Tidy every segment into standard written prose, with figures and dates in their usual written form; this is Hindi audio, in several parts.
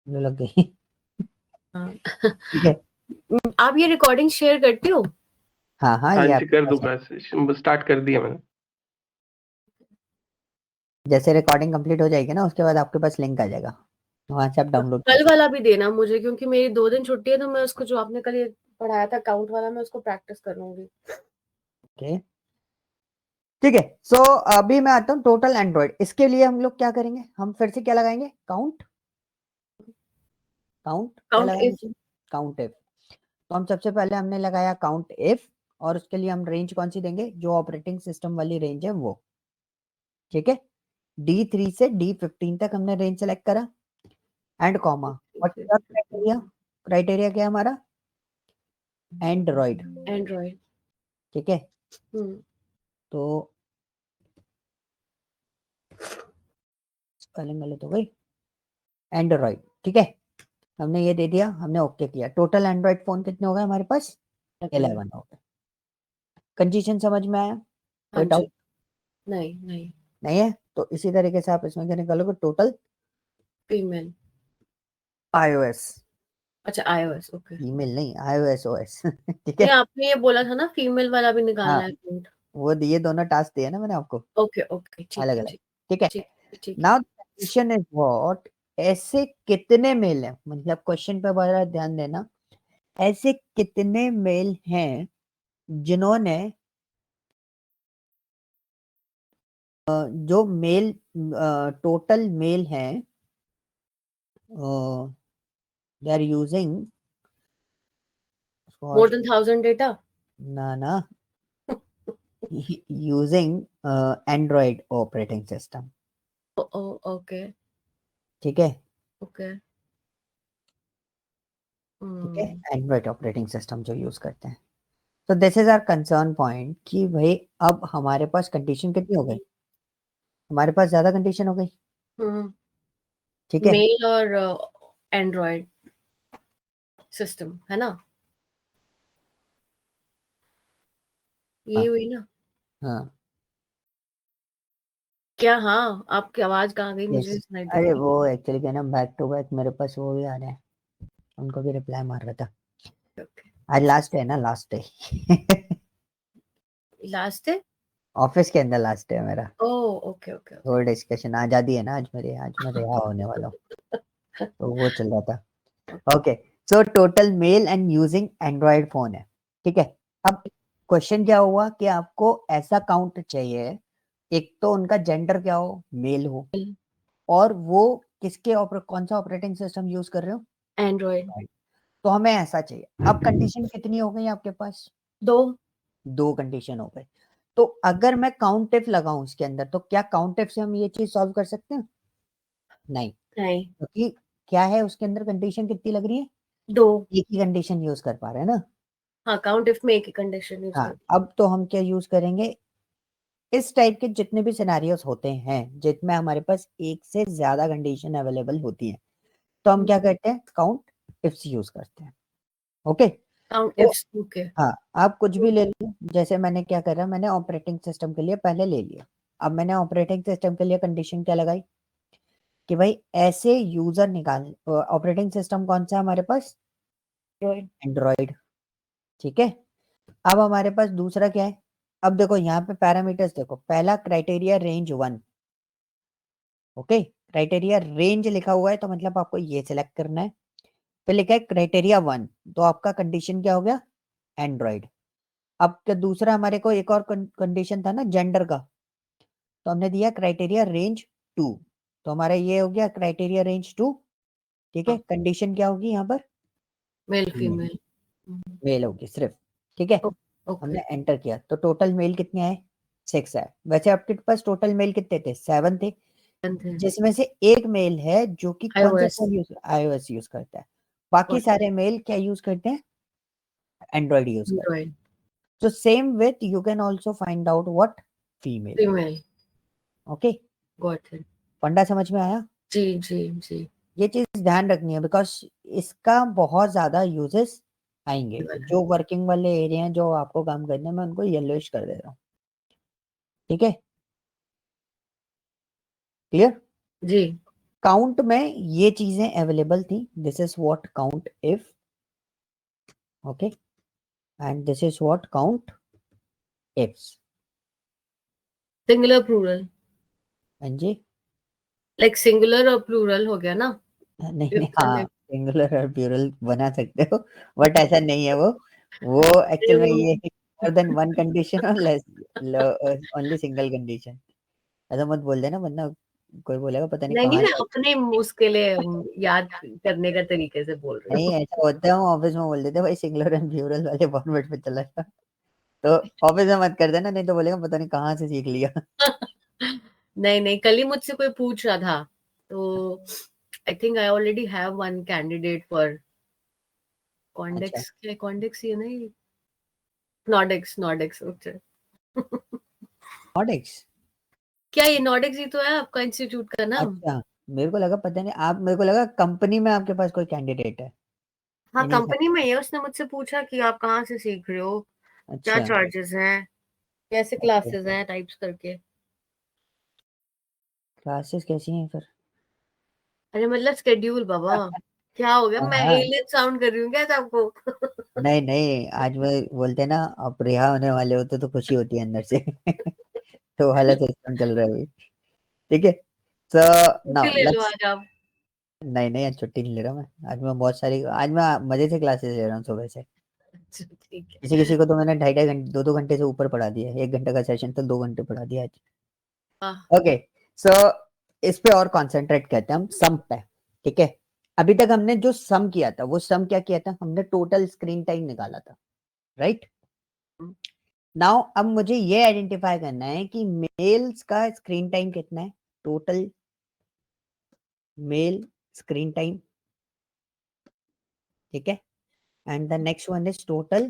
लग गई। हाँ। ठीक है। आप ये रिकॉर्डिंग शेयर करते हो? हाँ हाँ, हाँ ये जी, आपके कर पास है। दूंगा, स्टार्ट कर दिया मैंने। जैसे रिकॉर्डिंग कंप्लीट हो जाएगी ना, उसके बाद आपके पास लिंक आ जाएगा, वहां से आप डाउनलोड कर कल सकते वाला भी देना मुझे, क्योंकि मेरी 2 दिन छुट्टी है, तो मैं उसको जो आपने कल ये पढ़ाया था अकाउंट वाला, मैं उसको प्रैक्टिस करूंगी। हो। ठीक है। सो अभी मैं आता हूँ टोटल एंड्रॉइड। इसके लिए हम लोग क्या करेंगे, हम फिर से क्या लगाएंगे, काउंट। काउंट क्या काउंट लगाएंगे, इफ। Count if. तो हम सबसे पहले हमने लगाया काउंट इफ, और उसके लिए हम रेंज कौन सी देंगे, जो ऑपरेटिंग सिस्टम वाली रेंज है वो। ठीक है। D3 से D15 तक हमने रेंज सेलेक्ट करा, एंड कॉमा। और क्या क्राइटेरिया, क्राइटेरिया क्या है हमारा, एंड्रॉइड। एंड्रॉइड। ठीक है। हम्म। तो स्पेलिंग गलत हो गई, एंड्रॉइड। ठीक है, हमने ये दे दिया, हमने ओके किया। टोटल एंड्रॉइड फोन कितने हो गए हमारे पास, 11 हो गए। कंडीशन समझ में आया, हाँ कोई जी। डाउट नहीं नहीं। नहीं है? तो इसी तरीके से आप इसमें क्या निकालोगे, टोटल फीमेल। iOS, अच्छा, iOS, ओके। ईमेल नहीं, iOS OS। ठीक नहीं, है। आपने ये बोला था ना फीमेल वाला भी हाँ, निकालना है कोड। वो दिए, दोनों टास्क दिए ना मैंने आपको, ओके ओके, ठीक अलग है अलग। ठीक। ठीक है। ठीक ठीक है। नाउ क्वेश्चन इज व्हाट, ऐसे कितने मेल हैं, मतलब क्वेश्चन पे बड़ा ध्यान देना, ऐसे कितने मेल हैं जिन्होंने जो मेल, टोटल मेल हैं, they are using, more than 1000 data. ना ना, using Android operating system. Okay ठीक है। ओके। ठीक है, एंड्रॉइड ऑपरेटिंग सिस्टम जो यूज करते हैं। तो this is our concern point कि भाई अब हमारे पास कंडीशन कितनी हो गई, हमारे पास ज्यादा कंडीशन हो गई। ठीक है। मेल और एंड्रॉइड सिस्टम है ना, ये हाँ हुई ना? हाँ। क्या? हाँ, आपकी आवाज कहाँ गई, यस। मुझे सुनाई दे अरे रही। वो एक्चुअली क्या ना, बैक टू बैक मेरे पास वो भी आ रहे हैं, उनको भी रिप्लाई मार रहा था। ओके। आज लास्ट है ना, लास्ट डे। लास्ट है। ऑफिस के अंदर लास्ट डे है मेरा। ओ, ओके ओके वो डिस्कशन आजादी है ना आज मेरी, आज मैं रिहा होने वाला हूँ, तो वो चल रहा था। Okay. So total male and using Android phone है। ठीक है। अब क्वेश्चन क्या हुआ कि आपको ऐसा काउंट चाहिए, एक तो उनका जेंडर क्या हो, मेल हो, और वो किसके कौन सा ऑपरेटिंग सिस्टम यूज कर रहे हो, एंड्रॉइड। तो हमें ऐसा चाहिए। अब कंडीशन कितनी हो गई आपके पास, 2। दो कंडीशन हो गए। तो अगर मैं काउंट इफ लगाऊं इसके अंदर, तो क्या काउंट इफ से हम ये चीज सॉल्व कर सकते हैं, नहीं, नहीं। क्योंकि क्या है उसके अंदर, कंडीशन कितनी लग रही है, 2। एक ही कंडीशन यूज कर पा रहे हैं ना। हाँ, काउंट इफ में एक ही कंडीशन यूज हाँ, करते अब तो हम क्या यूज करेंगे, इस टाइप के जितने भी सिनेरियोस होते हैं जिनमें हमारे पास एक से ज्यादा कंडीशन अवेलेबल होती है, तो हम हैं। क्या करते हैं, काउंट इफ्स यूज करते हैं। ओके। काउंट तो इफ, ओके। हाँ, आप कुछ भी ले लो, जैसे मैंने क्या करा, मैंने ऑपरेटिंग सिस्टम के लिए पहले ले लिया। अब मैंने ऑपरेटिंग सिस्टम के लिए कंडीशन क्या लगाई कि भाई ऐसे यूजर निकाल, ऑपरेटिंग सिस्टम कौन सा है हमारे पास, एंड्रॉइड। ठीक है। अब हमारे पास दूसरा क्या है, अब देखो यहाँ पे पैरामीटर्स देखो, पहला criteria range 1। Okay, criteria range लिखा हुआ है तो मतलब आपको ये सिलेक्ट करना है। फिर लिखा है क्राइटेरिया 1, तो आपका कंडीशन क्या हो गया, एंड्रॉइड। अब क्या दूसरा हमारे को एक और कंडीशन था ना, जेंडर का, तो हमने दिया क्राइटेरिया रेंज 2, तो हमारा ये हो गया क्राइटेरिया रेंज 2। ठीक है, कंडीशन क्या होगी यहाँ पर, मेल फीमेल, फीमेल। मेल होगी सिर्फ। ठीक है। ओके। हमने एंटर किया तो टोटल मेल कितने आए, 6 है। वैसे आपके पास टोटल मेल कितने थे, 7 थे, जिसमें से एक मेल है जो कि कौन सा iOS। Phone use, iOS use करता है, बाकी गॉट सारे मेल क्या यूज करते हैं, एंड्रॉइड यूज करते हैं। Android. So same with you can also find out what female. Female. Okay, got it. फंडा समझ में आया। जी जी जी। ये चीज ध्यान रखनी है, बिकॉज इसका बहुत ज्यादा यूजेस आएंगे। जो वर्किंग वाले एरिया हैं जो आपको काम करने में, उनको येलोइश कर दे रहा हूँ। ठीक है, क्लियर। जी। काउंट में ये चीजें अवेलेबल थी. This is what count if. Okay, and this is what count ifs. Singular plural, हाँ जी. लाइक सिंगुलर और प्लूरल हो गया ना. नहीं If नहीं, and हाँ if. सिंगुलर और प्लूरल बना सकते हो, बट ऐसा नहीं है. वो एक्चुअल में ये मोर देन वन कंडीशन और लेस, ओनली सिंगल कंडीशन. ऐसा मत बोल देना, वरना कोई बोलेगा पता नहीं नहीं कहाँ मैं से. अपने उसके लिए याद करने का तरीके से बोल रही नहीं हूँ. ऐसा होता है, ऑफिस में बोल देते हैं, भाई सिंगुलर एंड प्लूरल वाले फॉर्मेट पे चला था. तो ऑफिस में मत कर देना, नहीं तो बोलेगा पता नहीं कहाँ से सीख लिया. नहीं नहीं, कल ही मुझसे कोई पूछ रहा था, तो I think I already have one candidate for अच्छा, कॉन्डेक्स. क्या कॉन्डेक्स ये नहीं, नॉर्डिक्स नॉर्डिक्स. ओके. नॉर्डिक्स. क्या ये नॉर्डिक्स ही तो है आपका इंस्टीट्यूट का नाम? अच्छा, मेरे को लगा पता नहीं, आप मेरे को लगा कंपनी में आपके पास कोई कैंडिडेट है. हाँ इन्हीं सब. कंपनी में ही है. उसने मुझसे पूछा कि आप कहाँ से सीख रहे हो, क्या अच्छा. चार्जेस हैं, कैसे ओके. क्लासेस हैं, टाइप्स करके. क्लासेस कैसी हैं फिर? अरे मतलब शेड्यूल बाबा. क्या हो गया, मैं हाँ. एलियन साउंड कर रही हूँ क्या आपको? नहीं नहीं, आज मैं बोलते हैं ना, आप रिहा होने वाले होते तो खुशी होती है अंदर से. तो वाला सिस्टम चल रहा है अभी. ठीक है. सो छुट्टी नाउ ले लो लेट्स. आज आप. नहीं नहीं, आज छुट्टी नहीं ले रहा मैं. आज मैं मजे से क्लासेस ले रहा हूँ सुबह से. अच्छा, ठीक है. किसी किसी को तो मैंने 2.5 घंटे 2 घंटे से ऊपर पढ़ा दिया है. 1 घंटे का सेशन तो 2 घंटे पढ़ा दिया आज. हाँ. ओके. सो इस पे और कंसंट्रेट करते हैं हम, सम पे. ठीक है. अभी तक हमने जो सम किया था, वो सम क्या किया था, हमने टोटल स्क्रीन टाइम निकाला था. राइट. नाउ अब मुझे ये आइडेंटिफाई करना है कि मेल्स का स्क्रीन टाइम कितना है. Total male screen time. ठीक है. And the next one is total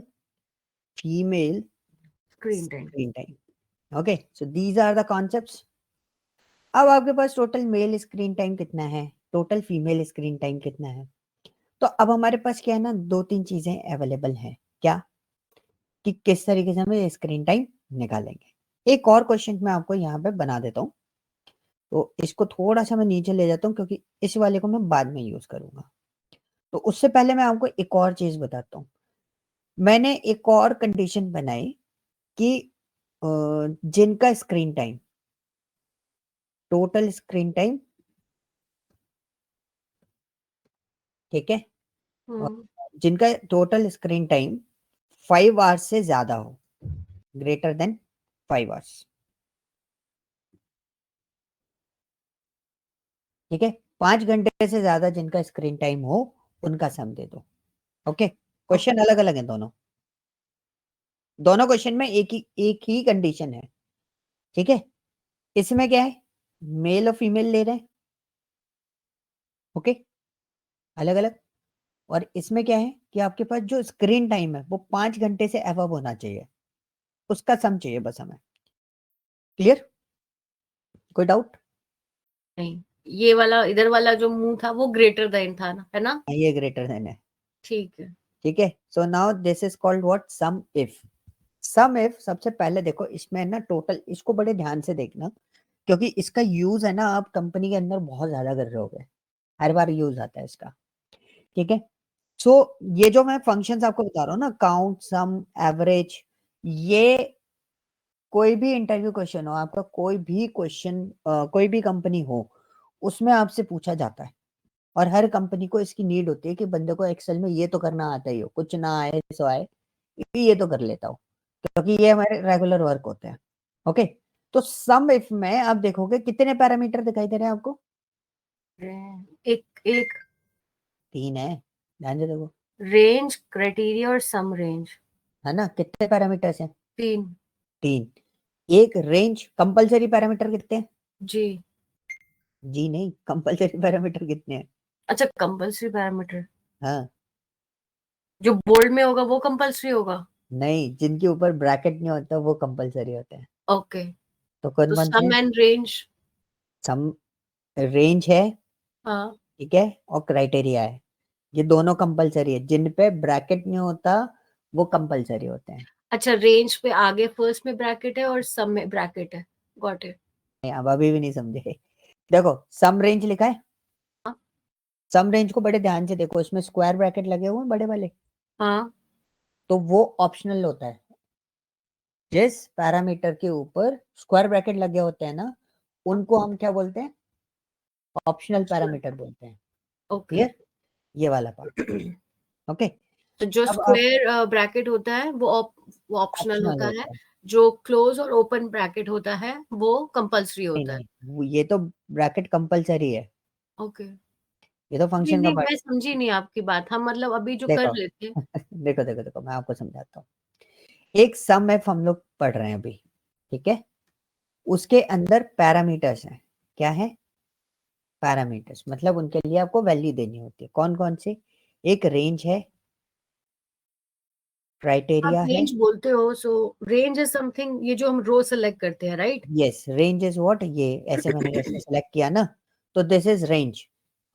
female screen time. Screen time. Okay, so these are the concepts. अब आपके पास टोटल मेल स्क्रीन टाइम कितना है, टोटल फीमेल स्क्रीन टाइम कितना है. तो अब हमारे पास क्या है ना, 2-3 चीजें अवेलेबल हैं. क्या? कि किस तरीके से हम ये स्क्रीन टाइम निकालेंगे. एक और क्वेश्चन मैं आपको यहाँ पे बना देता हूँ. तो इसको थोड़ा सा मैं नीचे ले जाता हूँ, क्योंकि इस वाले को मैं बाद में यूज करूंगा. तो उससे पहले मैं आपको एक और चीज बताता हूँ. मैंने एक और कंडीशन बनाई कि जिनका screen time, total screen time, ठीक है, और जिनका टोटल स्क्रीन टाइम 5 आवर्स से ज्यादा हो, ग्रेटर देन 5 आवर्स. ठीक है. 5 घंटे से ज्यादा जिनका स्क्रीन टाइम हो, उनका सम दे दो. ओके. क्वेश्चन अलग अलग है दोनों. दोनों क्वेश्चन में एक ही कंडीशन है. ठीक है. इसमें क्या है, मेल और फीमेल ले रहे हैं. ओके. अलग अलग. और इसमें क्या है कि आपके पास जो स्क्रीन टाइम है वो 5 घंटे से अबव होना चाहिए. उसका सम चाहिए बस हमें. क्लियर? कोई डाउट? नहीं, ये वाला इधर वाला जो मुंह था वो ग्रेटर देन था ना, है ना? ये ग्रेटर देन है. ठीक है. ठीक है. So now this is called what, sum if. Sum if सबसे पहले देखो, इसमें ना टोटल, इसको बड़े ध्यान से देखना, क्योंकि इसका यूज है ना, आप कंपनी के अंदर बहुत ज्यादा कर रहे होगे. हर बार यूज आता है इसका. ठीक है. सो ये जो मैं फंक्शंस आपको बता रहा हूँ ना, काउंट, सम, एवरेज, ये कोई भी इंटरव्यू क्वेश्चन हो आपका, कोई भी क्वेश्चन, कोई भी कंपनी हो, उसमें आपसे पूछा जाता है. और हर कंपनी को इसकी नीड होती है कि बंदे को एक्सेल में ये तो करना आता ही हो, कुछ ना आए सो आए, ये तो कर लेता हो, क्योंकि ये हमारे रेगुलर वर्क होते हैं. ओके. तो सम इफ में आप देखोगे कितने पैरामीटर दिखाई दे रहे हैं आपको. एक एक 3 है. ध्यान से देखो. रेंज, क्राइटेरिया और सम रेंज. है ना, कितने पैरामीटर्स हैं? 3. 3. एक रेंज. कंपलसरी पैरामीटर कितने हैं? जी. जी नहीं, कंपलसरी पैरामीटर कितने हैं? अच्छा, कंपल्सरी पैरामीटर हाँ. जो बोल्ड में होगा वो कंपल्सरी होगा. नहीं, जिनके ऊपर ब्रैकेट नहीं होता वो कंपलसरी होते हैं. ओके. तो कौन तो कौन से सम हैं? And range. सम, रेंज है, हाँ. ठीक है, और क्राइटेरिया है. ये दोनों कंपलसरी है. जिन पे ब्रैकेट नहीं होता वो कंपलसरी होते हैं. अच्छा, रेंज पे आगे फर्स्ट में ब्रैकेट है और सम में ब्रैकेट है. Got it. नहीं, अब अभी भी नहीं समझे. देखो, सम रेंज लिखा है. सम रेंज को बड़े ध्यान से देखो, इसमें स्क्वायर ब्रैकेट लगे हुए हैं बड़े वाले, हाँ तो वो ऑप्शनल होता है। जिस पैरामीटर के ऊपर स्क्वायर ब्रैकेट लगे होते हैं ना, उनको हम क्या बोलते हैं? ऑप्शनल पैरामीटर बोलते हैं। ओके। क्लियर? ये वाला पार्ट। ओके, तो जो अब आप स्क्वायर ब्रैकेट होता है वो ऑप्शनल ऑप्शनल होता है, होता है। जो क्लोज और ओपन ब्रैकेट होता है वो कंपल्सरी नहीं होता है। ये तो ब्रैकेट कंपलसरी है, ओके। ये तो नहीं फंक्शन का नहीं, पार्ट मैं समझी नहीं आपकी बात। हम मतलब अभी जो है। कर देखो लेते हैं। देखो देखो देखो, मैं आपको समझाता हूँ। एक सम एफ हम लोग पढ़ रहे हैं अभी, ठीक है? उसके अंदर पैरामीटर्स हैं। क्या है? पैरामीटर्स, मतलब उनके लिए आपको वैल्यू देनी होती है। कौन कौन से? एक रेंज है, आप क्राइटेरिया है। रेंज बोलते हो, सो रेंज इज समथिंग, ये जो हम रो सेलेक्ट करते हैं, right? Yes, range is what, ये ऐसे मैंने जैसे सेलेक्ट किया ना, तो दिस इज रेंज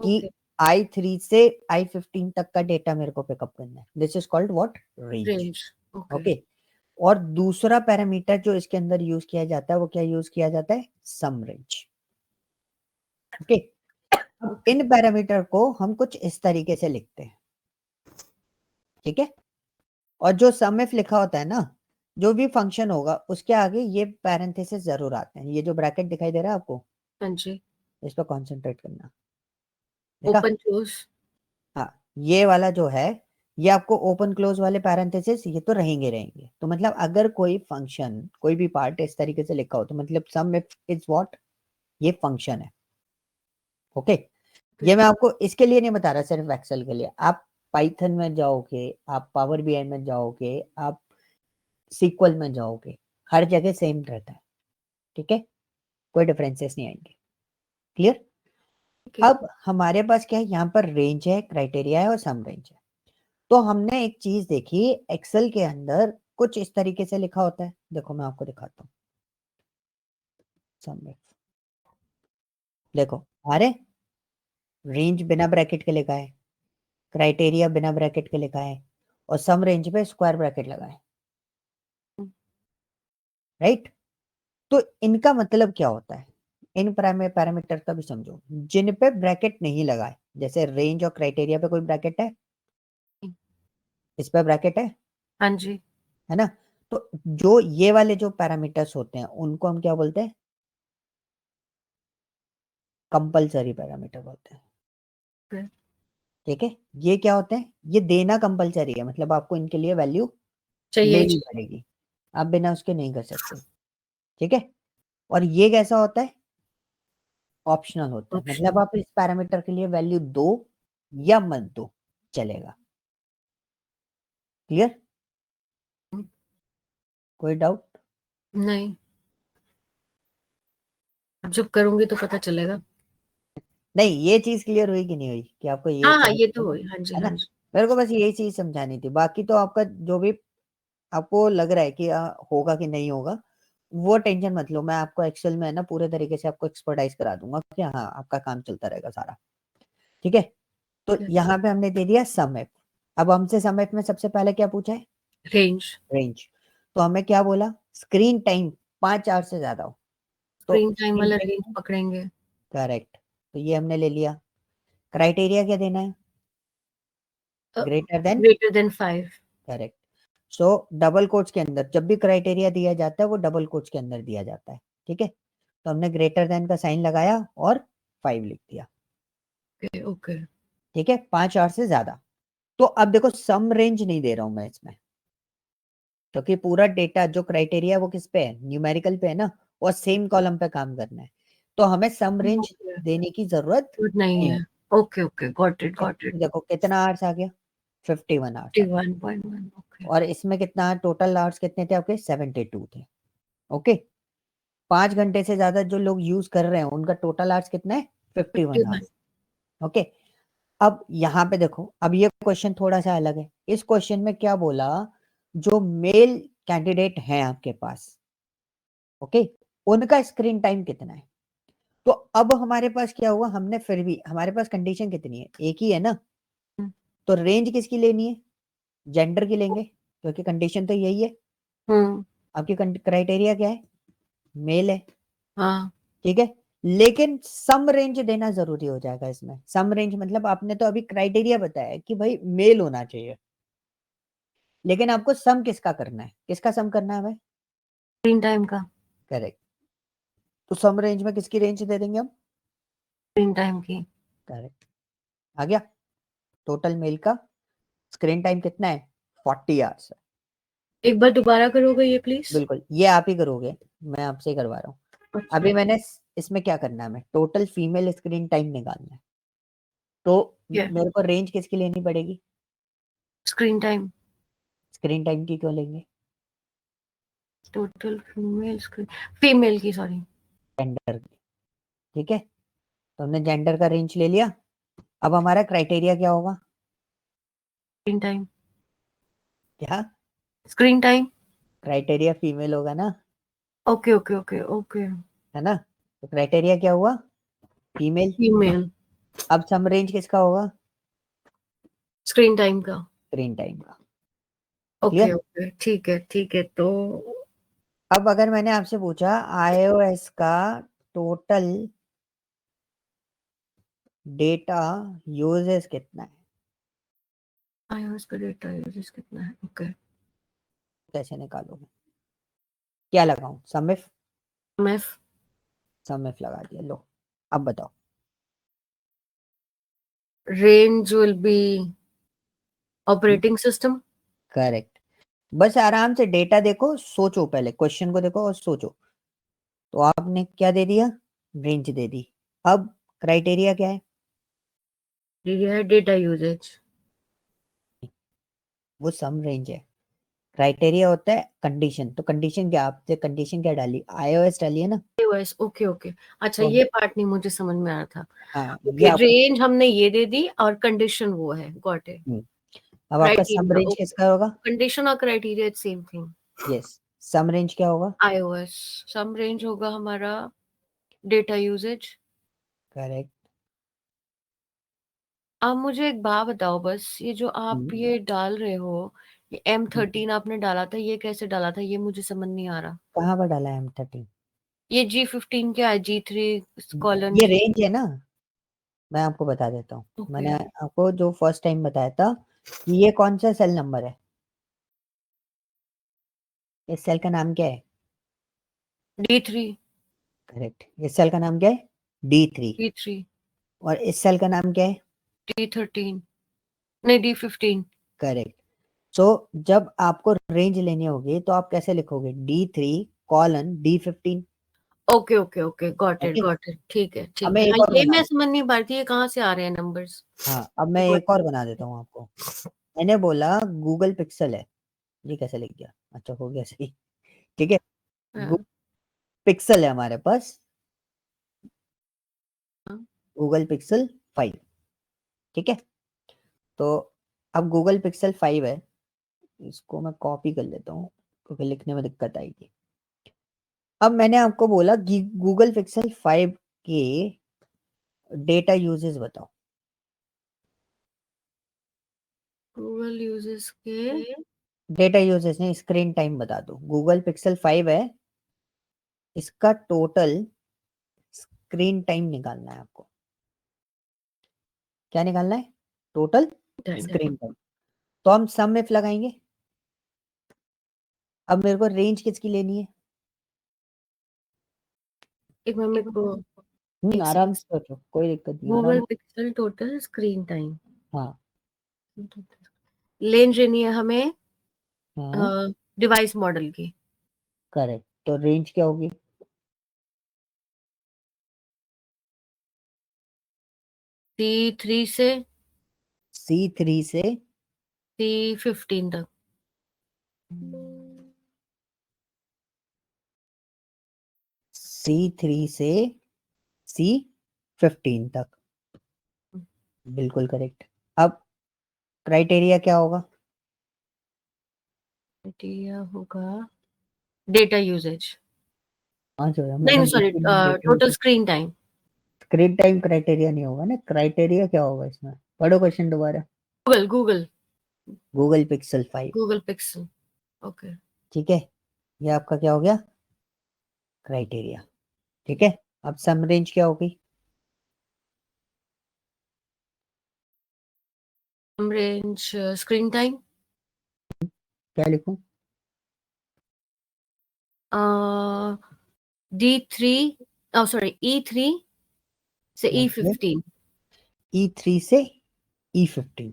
कि ओके। i3 से i15 तक का डेटा मेरे को पिकअप करना है। This is called what? Range. Range. Okay. Okay, और दूसरा पैरामीटर जो इसके अंदर यूज किया जाता है वो क्या यूज किया जाता है? सम रेंज। ओके, अब इन पैरामीटर को हम कुछ इस तरीके से लिखते हैं, ठीक है? और जो सम इफ लिखा होता है ना, जो भी फंक्शन होगा उसके आगे ये पैरेंथेसिस जरूर आते हैं। ये जो ब्रैकेट दिखाई दे रहा है आपको, हाँ जी। इस पर कॉन्सेंट्रेट करना। देखा? Open close. हाँ, ये वाला जो है, ये आपको ओपन क्लोज वाले पैरेंथेसिस ये तो रहेंगे रहेंगे। तो मतलब अगर कोई फंक्शन, कोई भी पार्ट इस तरीके से लिखा हो तो मतलब सम इफ इज व्हाट? ये फंक्शन है। ओके, ये मैं आपको इसके लिए नहीं बता रहा, सिर्फ एक्सेल के लिए। आप पाइथन में जाओगे, आप पावर बीआई में जाओगे, आप सीक्वल में जाओगे, हर जगह सेम रहता है, ठीक है? कोई डिफरेंसेस नहीं आएंगे। क्लियर? अब हमारे पास क्या है, यहाँ पर रेंज है, क्राइटेरिया है और सम रेंज है। तो हमने एक चीज देखी, एक्सेल के अंदर कुछ इस तरीके से लिखा होता है। देखो मैं आपको दिखाता हूँ। सम रेंज देखो, अरे रेंज बिना ब्रैकेट के लिखा है, क्राइटेरिया बिना ब्रैकेट के लिखा है, और सम रेंज पे स्क्वायर ब्रैकेट लगा है, राइट? तो इनका मतलब क्या होता है? इन पैरामीटर का भी समझो, जिन पे ब्रैकेट नहीं लगा है, जैसे रेंज और क्राइटेरिया पे कोई ब्रैकेट है, इस पे ब्रैकेट हाँ जी। है ना? तो जो ये वाले जो पैरामीटर्स होते हैं उनको हम क्या बोलते हैं? कंपलसरी पैरामीटर बोलते हैं। Okay. ठीक है, ये क्या होते हैं? ये देना कंपलसरी है, मतलब आपको इनके लिए वैल्यू चाहिए। लेनी पड़ेगी, आप बिना उसके नहीं कर सकते। ठीक है, और ये कैसा होता है? ऑप्शनल होता है, मतलब ऑप्शनल। आप इस पैरामीटर के लिए वैल्यू दो या मत दो, चलेगा। क्लियर? कोई डाउट? नहीं, अब जब करूंगी तो पता चलेगा। नहीं, ये चीज क्लियर हुई कि नहीं हुई कि आपको ये हाँ हाँ, समझ ये तो में, हुई। हाँ जी, है हाँ ना? जी। मेरे को बस यही चीज समझानी थी, बाकी तो आपका जो भी आपको लग रहा है कि होगा कि नहीं होगा, वो टेंशन मत लो। मैं आपको एक्सेल में है ना पूरे तरीके से आपको एक्सपर्टाइज करा दूंगा कि हाँ आपका काम चलता रहेगा सारा। ठीक है, तो यहाँ पे हमने दे दिया सम एफ। अब हमसे सम एफ में सबसे पहले क्या पूछा है? रेंज। रेंज। तो हमें क्या बोला? स्क्रीन टाइम 5 आवर से ज्यादा हो तो स्क्रीन टाइम स्क्रीन वाला रेंज टाइम, पकड़ेंगे। करेक्ट, तो ये हमने ले लिया। क्राइटेरिया क्या देना है? Greater than, greater than 5। Correct. सो डबल कोट्स के अंदर जब भी क्राइटेरिया दिया जाता है वो डबल कोट्स के अंदर दिया जाता है। ठीक है, तो हमने ग्रेटर देन का साइन लगाया और 5 लिख दिया। Okay okay. ठीक है, 5 आवर से ज्यादा। तो अब देखो सम रेंज नहीं दे रहा हूं मैं इसमें, क्योंकि पूरा डेटा जो क्राइटेरिया वो किस पे है? न्यूमेरिकल पे है ना, और सेम कॉलम पे काम करना है, तो हमें सम रेंज देने की जरूरत नहीं नहीं है। है। ओके ओके, गॉट इट ठीक है, गॉट इट। तो देखो कितना आवर्स आ गया? 51 आवर्स आ गया। 51.1। ओके। और इसमें कितना टोटल आवर्स कितने थे आपके? 72 थे। ओके, 5 घंटे से ज्यादा जो लोग यूज कर रहे हैं उनका टोटल आवर्स कितना है? 51 51। आवर्स। ओके, अब यहाँ पे देखो, अब ये क्वेश्चन थोड़ा सा अलग है। इस क्वेश्चन में क्या बोला? जो मेल कैंडिडेट हैं आपके पास, ओके, उनका स्क्रीन टाइम कितना है? तो अब हमारे पास क्या हुआ, हमने फिर भी हमारे पास कंडीशन कितनी है? एक ही है ना, तो रेंज किसकी लेनी है? जेंडर की लेंगे, क्योंकि कंडीशन तो यही है। हम्म। आपकी क्राइटेरिया क्या है? मेल है। हाँ। ठीक है, लेकिन सम रेंज देना जरूरी हो जाएगा इसमें। सम रेंज मतलब आपने तो अभी क्राइटेरिया बताया कि भाई मेल होना चाहिए, लेकिन आपको सम किसका करना है? किसका सम करना है भाई? स्क्रीन टाइम का। करेक्ट। तो सम रेंज में किसकी रेंज दे देंगे हम? स्क्रीन टाइम की। करेक्ट। आ गया। टोटल मेल का स्क्रीन टाइम कितना है? 40 आवर्स है। एक बार दोबारा करोगे ये प्लीज? बिल्कुल, ये आप ही करोगे, मैं आपसे ही करवा रहा हूँ। अच्छा। अभी मैंने इसमें क्या करना है, मैं टोटल फीमेल स्क्रीन टाइम निकालना है, तो मेरे को रेंज किसकी लेनी पड़ेगी? Screen time. स्क्रीन टाइम की क्यों लेंगे? टोटल फीमेल स्क्रीन, फीमेल की सॉरी। जेंडर की। ठीक है, तो हमने जेंडर का रेंज ले लिया। अब हमारा क्राइटेरिया क्या होगा? Screen time. क्या स्क्रीन टाइम। क्राइटेरिया? फीमेल होगा ना, ओके ओके ओके ओके। है ना? तो क्राइटेरिया क्या हुआ? फीमेल। फीमेल। अब सम रेंज किसका होगा? स्क्रीन टाइम का। स्क्रीन टाइम का। Okay clear? ओके ठीक है तो अब अगर मैंने आपसे पूछा iOS का टोटल डेटा यूजेस कितना है, iOS का डेटा यूजेस कितना है? ओके। कैसे निकालोगे? क्या लगाऊं? समिफ? मैं समिफ लगा दिया, लो अब बताओ। Range will be operating system. Correct. बस आराम से डेटा देखो, सोचो, पहले क्वेश्चन को देखो और सोचो। तो आपने क्या दे दिया? रेंज दे दी। अब क्राइटेरिया क्या है? ये है डेटा यूजेज। वो सम रेंज है। क्राइटेरिया होता है कंडीशन। तो कंडीशन क्या, आपने कंडीशन क्या डाली? iOS डाली है ना? iOS okay okay. अच्छा तो ये पार्ट नहीं मुझे समझ में आ रहा था। हाँ, ये ओके आपको। रेंज हमने ये दे दी और कंडीशन वो है, गॉट इट। हम्म, अब आपका सम क्राइटेरिया रेंज ओके। किसका होगा? कंडीशन और criteria it's same thing. Yes. Sum range क्या होगा? iOS सम रेंज होगा हमारा डेटा यूजेज। करेक्ट। आप मुझे एक बात बताओ बस, ये जो आप ये डाल रहे हो, ये M13 आपने डाला था, ये कैसे डाला था? ये मुझे समझ नहीं आ रहा। कहाँ पर डाला है M13? ये G15 क्या है? G3 कॉलन ये G। रेंज है ना, मैं आपको बता देता हूँ। ओके। मैंने आपको जो फर्स्ट टाइम बताया था कि ये कौन सा सेल नंबर है, इस सेल का नाम क्या है? D3। करेक्ट। इस सेल का नाम क्या है? D3। D3। और इस सेल का नाम क्या है? D13 नहीं D15। करेक्ट। सो जब आपको रेंज लेनी होगी तो आप कैसे लिखोगे? D3:D15। Okay okay okay got है इट कि? Got it. अब ठीक मैं है हाँ, एक और ये बना मैं समझ नहीं पा रही थी ये कहाँ से आ रहे हैं नंबर्स। हाँ, अब मैं गॉट एक और बना देता हूँ आपको। मैंने बोला गूगल पिक्सल है, ये कैसे लिख गया? अच्छा, हो गया सही। ठीक है, इट। पिक्सल है हमारे पास, गूगल पिक्सल 5। ठीक है, तो अब गूगल पिक्सल 5 है, इसको मैं कॉपी कर लेता हूँ क्योंकि लिखने में दिक्कत आएगी। अब मैंने आपको बोला कि गूगल पिक्सल 5 के डेटा यूजेस बताओ। गूगल यूजेस के डेटा यूजेस नहीं, स्क्रीन टाइम बता दो। गूगल पिक्सल 5 है, इसका टोटल स्क्रीन टाइम निकालना है आपको। क्या निकालना है? Total time. Screen time. तो हम सम इफ लगाएंगे। अब मेरे को रेंज किसकी लेनी है? एक मिनट मेरे को एक आराम से सोचो, कोई दिक्कत नहीं, आराम। Google pixel total screen time हाँ लेंज लेनी है हमें हाँ, डिवाइस मॉडल की। करेक्ट। तो रेंज क्या होगी? C3 से C3 से C15 तक। C3 से C15 तक, बिल्कुल करेक्ट। अब क्राइटेरिया क्या होगा? क्राइटेरिया होगा डेटा यूजेज। हाँ जो है, नहीं मैंने sorry total screen time. Screen time criteria नहीं होगा ना, क्राइटेरिया क्या होगा इसमें? पढ़ो क्वेश्चन दोबारा। Google Google Google pixel 5। Google pixel. Okay. ठीक है, ये आपका क्या हो गया? क्राइटेरिया। ठीक है, अब सम रेंज क्या होगी? रेंज स्क्रीन टाइम क्या लिखूं? D3 सॉरी E3 से E15 E3 से E15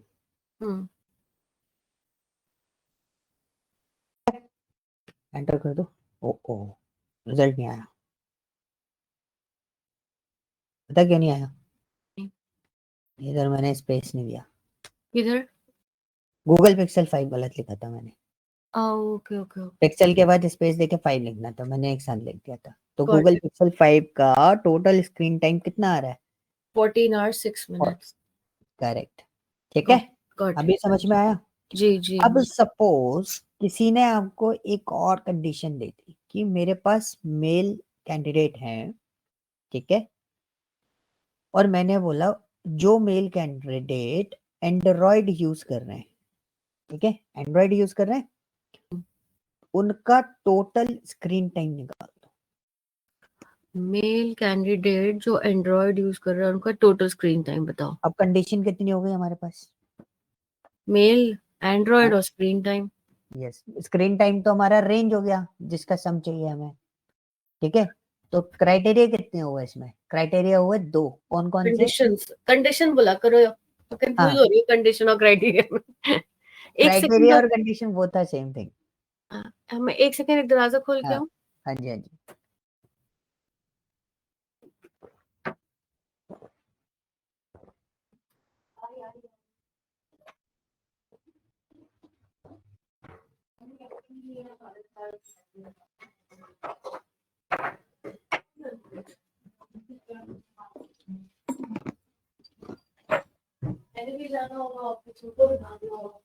एंटर कर दो। ओ रिजल्ट नहीं आया। पता क्यों नहीं आया? इधर मैंने स्पेस नहीं दिया। किधर? गूगल पिक्सल 5 गलत लिखा था मैंने। ओके ओके पिक्सल के बाद स्पेस देके 5 लिखना था, मैंने एक साथ लिख दिया था। तो Got गूगल it. पिक्सल 5 का टोटल स्क्रीन टाइम कितना आ रहा है? 14 hours 6 minutes. करेक्ट। ठीक है, Got अभी it. समझ में आया? जी जी अब सपोज किसी ने आपको एक और कंडीशन दे दी कि मेरे पास मेल कैंडिडेट है, ठीक है, और मैंने बोला जो मेल कैंडिडेट एंड्रॉयड यूज कर रहे हैं, ठीक है, एंड्रॉयड यूज कर रहे हैं, उनका टोटल स्क्रीन टाइम निकाल दो। मेल कैंडिडेट जो एंड्रॉयड यूज कर रहा है उनका टोटल स्क्रीन टाइम बताओ। अब कंडीशन कितनी हो गई हमारे पास? मेल एंड्रॉयड और screen time. Yes, screen time तो हमारा रेंज हो गया जिसका सम चाहिए हमें, ठीक है। तो क्राइटेरिया कितने हुए इसमें? क्राइटेरिया हुए 2, कौन कौन से? कंडीशन बोला करो, तो कंफ्यूज हाँ, हो रही है कंडीशन और क्राइटेरिया में। एक सेकंड क्राइटेरिया और कंडीशन वो था सेम थिंग। मैं एक सेकंड एक दरवाजा खोल के हाँ आऊं। हाँ जी, हाँ जी। मैंने भी जाना होगा ऑफिस को भी भागना होगा।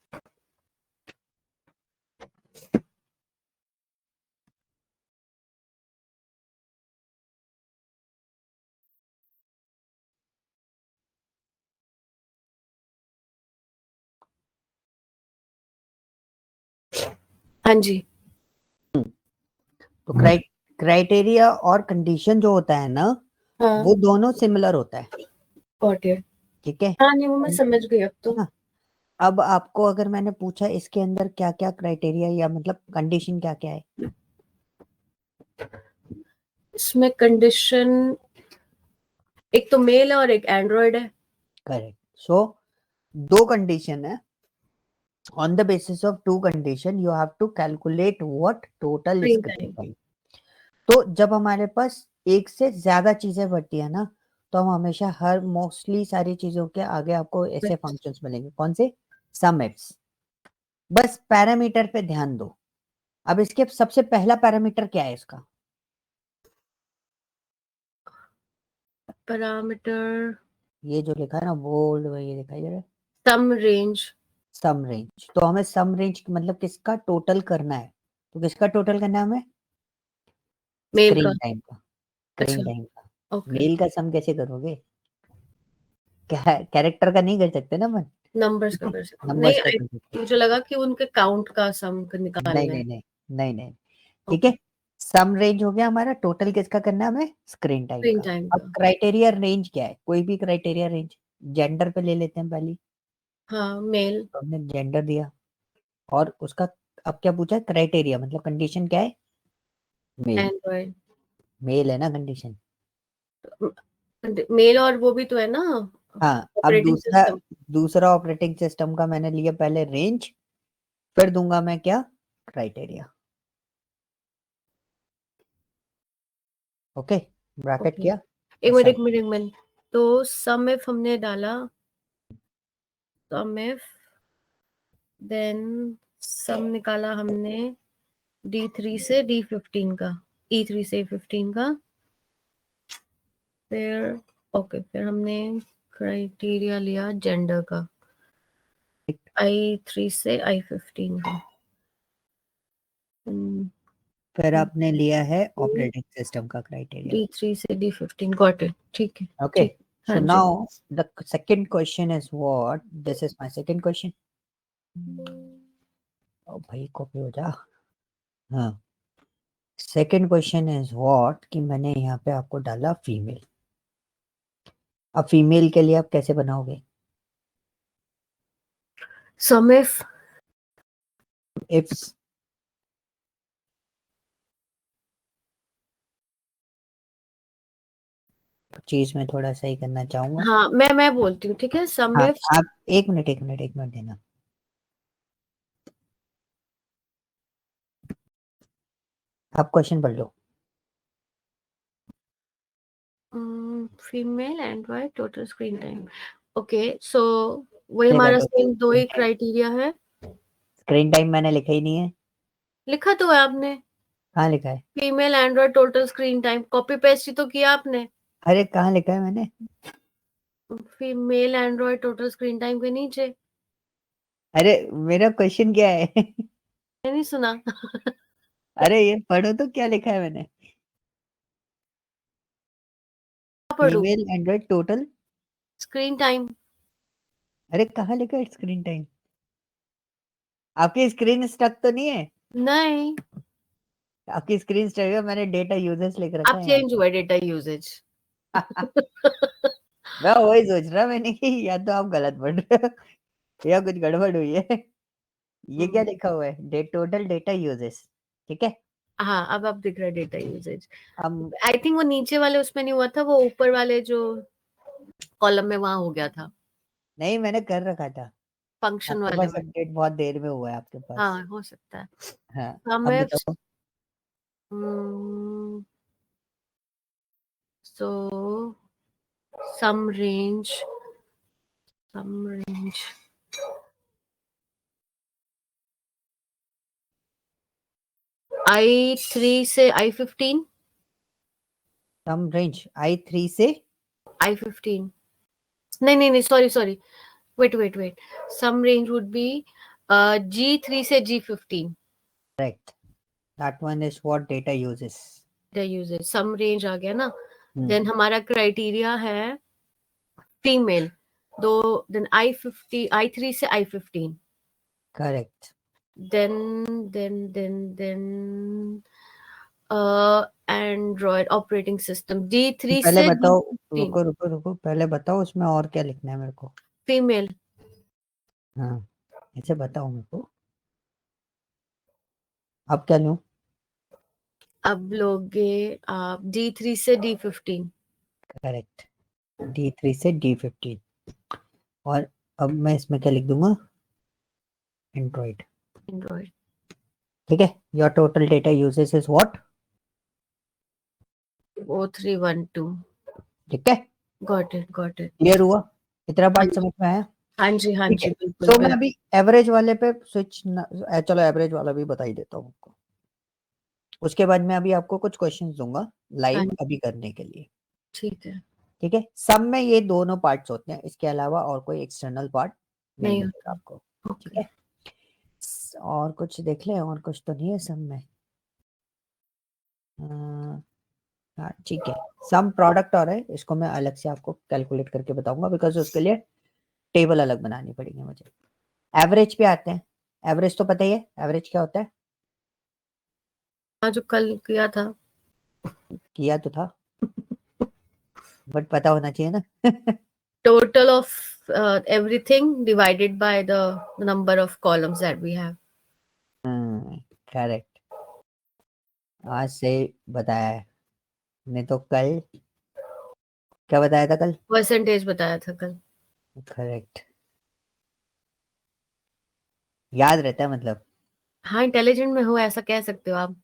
हाँ जी। तो क्राइटेरिया और कंडीशन जो होता है ना, हाँ वो दोनों सिमिलर होता है, गॉट इट। ठीक है। हाँ नहीं वो मैं समझ गई अब तो। हाँ, अब आपको अगर मैंने पूछा इसके अंदर क्या क्या क्राइटेरिया या मतलब कंडीशन क्या क्या है? इसमें कंडीशन एक तो मेल है और एक एंड्रॉयड है। करेक्ट। सो दो कंडीशन है, on the basis of two condition you have to calculate what total screen screen time. time। तो जब हमारे पास एक से ज्यादा चीजें बढ़ती है ना, तो हम हमेशा हर मोस्टली सारी चीजों के आगे आपको ऐसे फंक्शंस मिलेंगे। कौन से? सम एप्स। बस पैरामीटर पे ध्यान दो। अब इसके सबसे पहला पैरामीटर क्या है इसका? पैरामीटर ये जो लिखा है ना बोल्ड में, ये दिखाई दे रहा है, सम रेंज। सम रेंज। तो हमें सम रेंज मतलब किसका टोटल करना है? तो किसका टोटल करना है हमें? मेल का। स्क्रीन टाइम का। स्क्रीन अच्छा टाइम का। ओके। मेल का सम कैसे करोगे? कैरेक्टर का नहीं कर सकते ना अपन। नंबर्स का कर सकते नहीं नंबर्स का कर सकते। मुझे लगा कि उनके काउंट का सम नहीं निकालना नहीं है। नहीं नहीं नहीं, ठीक ओके है। सम रेंज हो गया हमारा, टोटल किसका करना है हमें? स्क्रीन टाइम स्क्रीन का। टाइम अब का। क्राइटेरिया रेंज क्या है? कोई भी क्राइटेरिया रेंज। जेंडर पे ले लेते हैं पहले, हाँ मेल तो हमने जेंडर दिया और उसका अब क्या पूछा है? क्राइटेरिया मतलब कंडीशन क्या है? मेल। एंड्रॉयड। मेल है ना कंडीशन। मेल और वो भी तो है ना हाँ, अब ऑपरेटिंग दूसरा, सिस्टम। दूसरा ऑपरेटिंग सिस्टम का मैंने लिया पहले रेंज, फिर दूंगा मैं क्या? क्राइटेरिया। ओके, ब्रैकेट ओके किया एक और मिनट सब। एक मिनट एक मिनट। तो सम इफ हमने डाला सम इफ देन सम निकाला हमने D3 से D15 का E3 से E15 का फिर ओके फिर हमने क्राइटेरिया लिया जेंडर का I3 से I15 का। फिर आपने लिया है ऑपरेटिंग सिस्टम का क्राइटेरिया। D3 से D15 गॉट इट ठीक है ओके, ठीक। so हाँ जी। now the second question is what? This is my second question. ओ भाई कॉपी हो जा। हाँ, सेकंड क्वेश्चन इज व्हाट कि मैंने यहाँ पे आपको डाला फीमेल। अब फीमेल के लिए आप कैसे बनाओगे? सम इफ इफ्स चीज में थोड़ा सही करना चाहूंगा। हाँ मैं बोलती हूँ, ठीक है। सम हाँ, इफ आप एक मिनट देना। आप क्वेश्चन पढ़ लो। Female android total screen time. Okay, so वही ले हमारा बैठो। सेम दो ही क्राइटेरिया है। स्क्रीन टाइम मैंने लिखा ही नहीं है। लिखा तो है आपने, कहाँ लिखा है? Female android total screen time, copy paste ही तो किया आपने। अरे कहाँ लिखा है मैंने? Female android total screen time के नीचे। अरे मेरा क्वेश्चन क्या है? मैंने नहीं सुना। अरे ये पढ़ो तो क्या लिखा है मैंने। पढ़ू female android total. Screen time. अरे कहाँ लिखा है स्क्रीन टाइम? आपकी स्क्रीन स्टक तो नहीं है? नहीं, आपकी स्क्रीन स्टक है, मैंने डेटा यूजर्स लिख रखा आप है यहाँ चेंज हुआ डेटा यूजेज। पे। मैं वही सोच रहा मैंने कि या तो आप गलत पढ़ रहे हो या कुछ गड़बड़ हुई है। ये क्या लिखा हुआ है? Total data uses. ठीक है। हाँ, अब दिख रहा है डेटा यूजेज। हम आई थिंक वो नीचे वाले उसमें नहीं हुआ था, वो ऊपर वाले जो कॉलम में वहां हो गया था, नहीं, मैंने कर रखा था। फंक्शन आपके वाले पास में। अपडेट बहुत देर में हुआ है आपके पास। हाँ, हो सकता है। हाँ, अब हमें बताओ। सो सम रेंज I3 से I15। सम रेंज i3 से I15, नहीं, sorry, wait, some range would be G3 से G15। Correct. That one is what data uses. Uses some range आ गया ना। देन हमारा क्राइटेरिया है फीमेल, दो। देन I3 से I15। Correct. Then Android operating system D3 पहले से बताओ। D15। रुको पहले बताओ उसमें और क्या लिखना है मेरे को। फीमेल। हाँ, ऐसे बताओ मेरे को। अब क्या लूँ? अब लोगे आप D3 से D15। करेक्ट। D3 से D15। और अब मैं इसमें क्या लिख दूंगा? एंड्रॉइड। एंड्रॉइड ठीक है। Your total data uses is what? 0312। ठीक है। Got it. क्लियर हुआ? इतना हाँ पार्ट जी, समझ में आया? हाँ जी, हाँ ठीक जी, है। बिल्कुल तो मैं बिल्कुल। अभी एवरेज वाले पे स्विच चलो एवरेज वाला भी बता ही देता हूँ आपको। उसके बाद मैं अभी आपको कुछ क्वेश्चंस दूंगा हाँ लाइव जी, अभी करने के लिए। ठीक है। ठीक है। सब में ये दोनों पार्ट्स होते हैं, इसके अलावा और कोई एक्सटर्नल पार्ट नहीं नहीं मिलेगा होता। आपको। ठीक ओके। है। और कुछ देख लें, और कुछ तो नहीं है सब में। अ, हाँ ठीक है। सम प्रोडक्ट और है, इसको मैं अलग से आपको कैलकुलेट करके बताऊंगा बिकॉज उसके लिए टेबल अलग बनानी पड़ेगी मुझे। एवरेज पे आते हैं। एवरेज तो पता ही है, एवरेज क्या होता है? हाँ, जो कल किया था। किया तो था, बट पता होना चाहिए ना। Total of everything divided by the number of columns that we have. Correct. आज से बताया है। नहीं तो कल क्या बताया था कल? परसेंटेज बताया था कल। करेक्ट। याद रहता है मतलब। हाँ, इंटेलिजेंट में हो ऐसा कह सकते हो आप।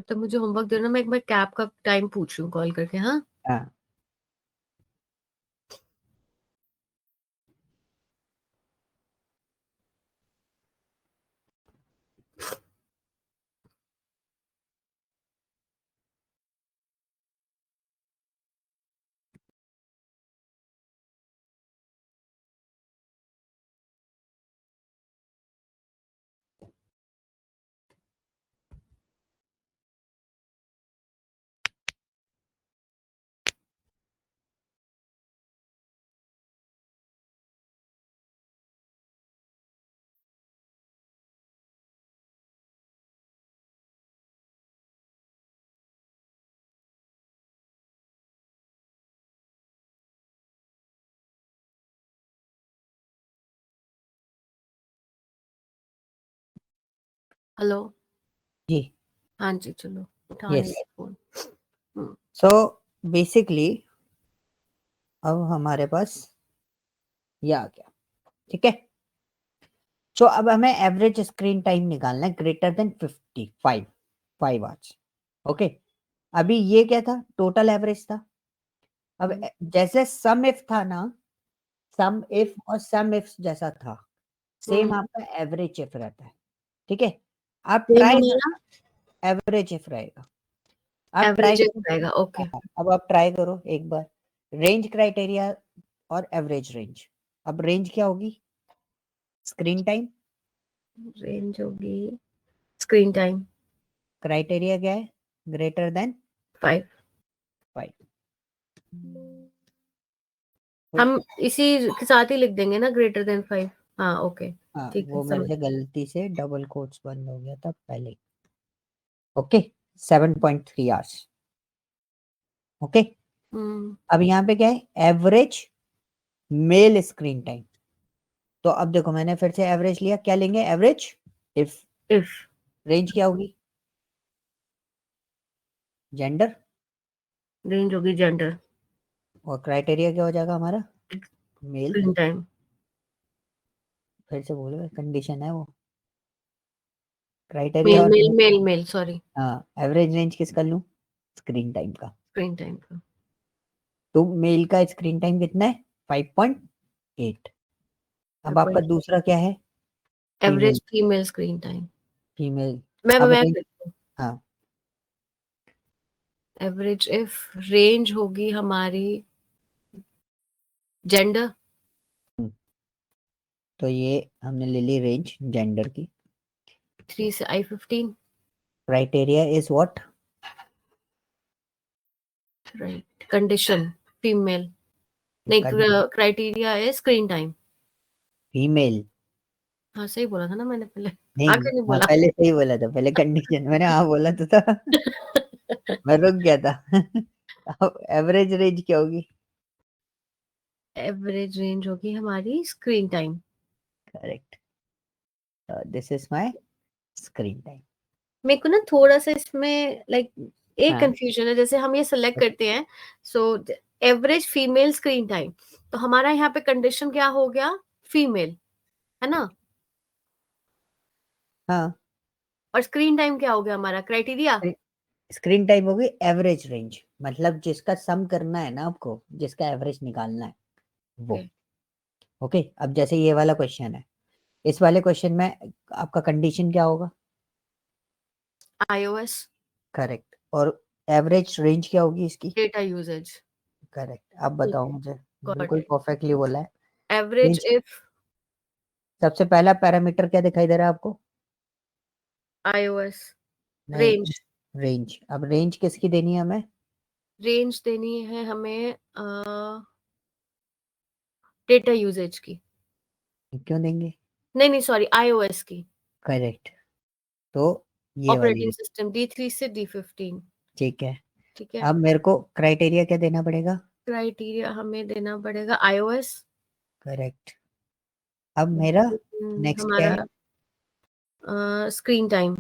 तो मुझे होमवर्क देना, मैं एक बार कैब का टाइम पूछ लूँ कॉल करके। हाँ, हाँ। हेलो। जी हाँ जी, चलो उठा Yes. लेंगे फोन। सो बेसिकली अब हमारे पास ये आ गया, ठीक है। सो अब हमें एवरेज स्क्रीन टाइम निकालना है ग्रेटर देन 55 आवर्स। ओके, अभी ये क्या था, टोटल एवरेज था। अब जैसे सम इफ था ना, सम इफ और सम इफ जैसा था, सेम आपका एवरेज इफ रहता है, ठीक है। आप सेम ट्राई हमारा एवरेज इफ रहेगा, आप ट्राई एवरेज करो। रहेगा। ओके, हाँ, अब आप ट्राई करो एक बार, रेंज क्राइटेरिया और एवरेज रेंज। अब रेंज क्या होगी, स्क्रीन टाइम। रेंज होगी स्क्रीन टाइम क्राइटेरिया क्या है, ग्रेटर देन 5। 5। हम इसी के साथ ही लिख देंगे ना, ग्रेटर देन 5। हाँ ओके, हाँ, ठीक है, वो मेरे समझ। से गलती से डबल कोट्स बंद हो गया था पहले। Okay, 7.3 hours. ओके, अब यहाँ पे क्या है, एवरेज मेल स्क्रीन टाइम। तो अब देखो मैंने फिर से एवरेज लिया, क्या लेंगे, एवरेज इफ। इफ रेंज क्या होगी, जेंडर। रेंज होगी जेंडर। और क्राइटेरिया क्या हो जाएगा हमारा, मेल। स्क्रीन टाइम फिर से बोलो, कंडीशन है वो, क्राइटेरिया मेल और मेल मेल मेल सॉरी, हाँ, एवरेज रेंज किसका लूं, स्क्रीन टाइम का। स्क्रीन टाइम का। तो मेल का स्क्रीन टाइम कितना है, 5.8। अब आपका दूसरा क्या है, average female. Female screen time. Female मैं अब मैं रेंज, हाँ एवरेज इफ रेंज होगी हमारी जेंडर। तो ये हमने ले ली रेंज जेंडर की। 3 से I-15। Criteria is what, right, condition female. नहीं, क्राइटेरिया है स्क्रीन टाइम। फीमेल। हाँ सही बोला था ना मैंने पहले, नहीं, आगे नहीं हाँ बोला। पहले सही बोला था, पहले कंडीशन मैंने हाँ बोला तो था। मैं रुक गया था। अब एवरेज रेंज क्या होगी, एवरेज रेंज होगी हमारी screen time. Correct, this is my screen time. मेरे को ना थोड़ा सा इसमें लाइक एक हाँ कंफ्यूजन है, जैसे हम ये सिलेक्ट करते हैं, so average female screen time, तो हमारा यहाँ पे कंडीशन क्या हो गया, फीमेल, है ना। हाँ, और स्क्रीन टाइम क्या हो गया हमारा, क्राइटेरिया। स्क्रीन टाइम होगी एवरेज रेंज, मतलब जिसका सम करना है ना आपको, जिसका एवरेज निकालना है वो। Okay. ओके, अब जैसे ये वाला क्वेश्चन है, इस वाले क्वेश्चन में आपका कंडीशन क्या होगा, iOS करेक्ट। और एवरेज रेंज क्या होगी इसकी, डेटा यूजेज। करेक्ट। अब बताओ मुझे, गॉट बिल्कुल इट। परफेक्टली बोला है। एवरेज रेंज, इफ सबसे पहला पैरामीटर क्या दिखाई दे रहा है आपको, iOS नहीं, रेंज। रेंज। अब रेंज किसकी देनी है हमें, रेंज देनी है हमें डेटा यूजेज की। क्यों देंगे, नहीं नहीं सॉरी, iOS की। करेक्ट। तो ये वाली, ऑपरेटिंग सिस्टम D3 से D15। ठीक है। ठीक है, अब मेरे को क्राइटेरिया क्या देना पड़ेगा, क्राइटेरिया हमें देना पड़ेगा iOS। करेक्ट। अब मेरा नेक्स्ट क्या है, हमारा स्क्रीन टाइम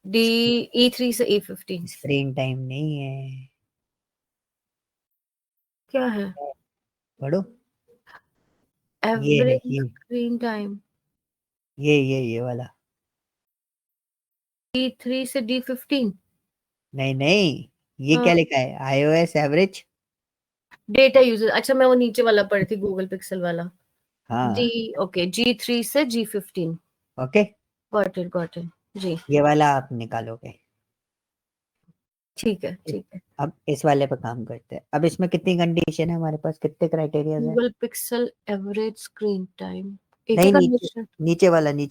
E3 से E15। स्क्रीन टाइम नहीं है, क्या है, पढ़ो, ये है एवरेज ये, स्क्रीन टाइम ये वाला। D3 से D15। नहीं नहीं, ये क्या लिखा है, iOS एवरेज। डेटा यूजर, अच्छा मैं वो नीचे वाला पढ़ी थी, गूगल पिक्सल वाला। हाँ, डी ओके, G3 से G15। ओके, गॉट इट जी। ये वाला आप निकालोगे। ठीक है ठीक है। अब इस वाले पे काम करते हैं। अब इसमें कितनी कंडीशन है हमारे पास, कितने क्राइटेरिया है, Google Pixel average screen time, एक ही नहीं नीचे, कंडीशन। नीचे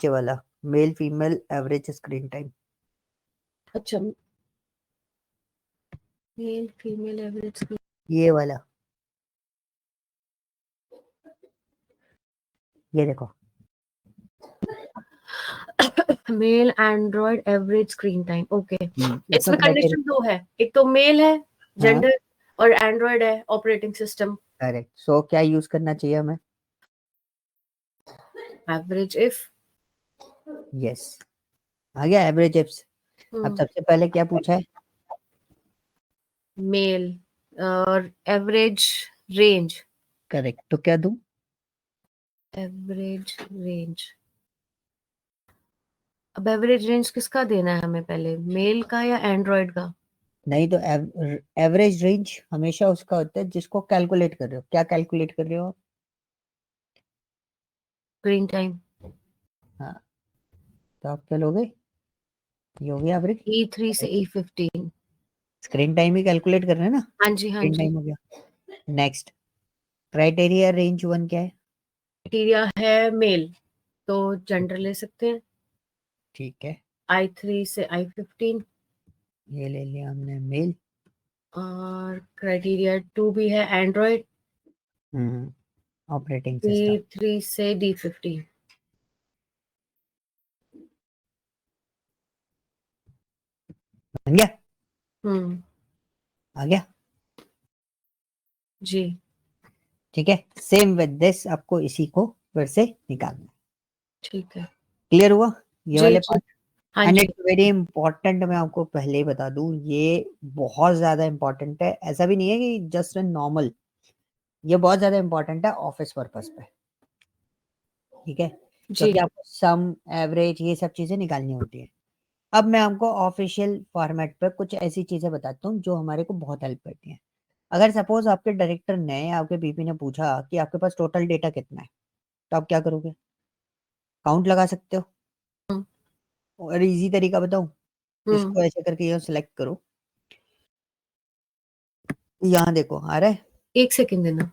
वाला, male female average screen time. अच्छा, मेल फीमेल एवरेज स्क्रीन, ये वाला, ये देखो, male Android average screen time. Okay, इसमें इसमें क्राइटेरिया, कंडीशन दो है, एक तो मेल है हाँ जेंडर, और एंड्रॉइड है ऑपरेटिंग सिस्टम। करेक्ट। सो क्या यूज करना चाहिए हमें, एवरेज इफ यस, आ गया एवरेज एप्स। अब सबसे पहले क्या पूछा है? मेल और एवरेज रेंज। करेक्ट, तो क्या दूं? Average range. अब एवरेज रेंज किसका देना है हमें, पहले मेल का या एंड्रॉइड का? नहीं तो एवरेज रेंज हमेशा उसका होता है जिसको कैलकुलेट कर रहे हो। क्या कैलकुलेट कर रहे हो आप? Screen time. हाँ, तो आप क्या लोगे? ये हो गया एवरेज। E3 से E15। स्क्रीन टाइम ही कैलकुलेट कर रहे हैं ना। हाँ जी, हाँ स्क्रीन जी। टाइम हो गया। नेक्स्ट, क्राइटेरिया रेंज वन क्या है? क्राइटेरिया है मेल, तो जेंडर ले सकते हैं। ठीक है, I3 से I15। ये ले लिया हमने मेल। और क्राइटेरिया 2 भी है एंड्रॉइड। Operating system. D3 से D15। बन गया? हम्म। आ गया? जी। ठीक है, सेम विद दिस आपको इसी को फिर से निकालना है। ठीक है। क्लियर हुआ ये जी वाले जी। पार्ट? हाँ and G. It's very important, मैं आपको पहले ही बता दूं, ये बहुत ज्यादा इंपॉर्टेंट है। ऐसा भी नहीं है कि जस्ट नॉर्मल, ये बहुत ज्यादा इंपॉर्टेंट है ऑफिस पर्पस पे। ठीक है, जी। क्योंकि आपको सम, एवरेज, ये सब चीजें निकालनी होती है। अब मैं आपको ऑफिशियल फॉर्मेट पे कुछ ऐसी चीजें बताता हूँ जो हमारे को बहुत हेल्प करती हैं। अगर सपोज आपके डायरेक्टर ने, आपके बीपी ने पूछा कि आपके पास टोटल डेटा कितना है, तो आप क्या करोगे? काउंट लगा सकते हो। हम्म। और इजी तरीका बताऊं, हम्म। इसको ऐसे करके ये सिलेक्ट करो, यहाँ देखो आ रहा है। एक सेकेंड देना।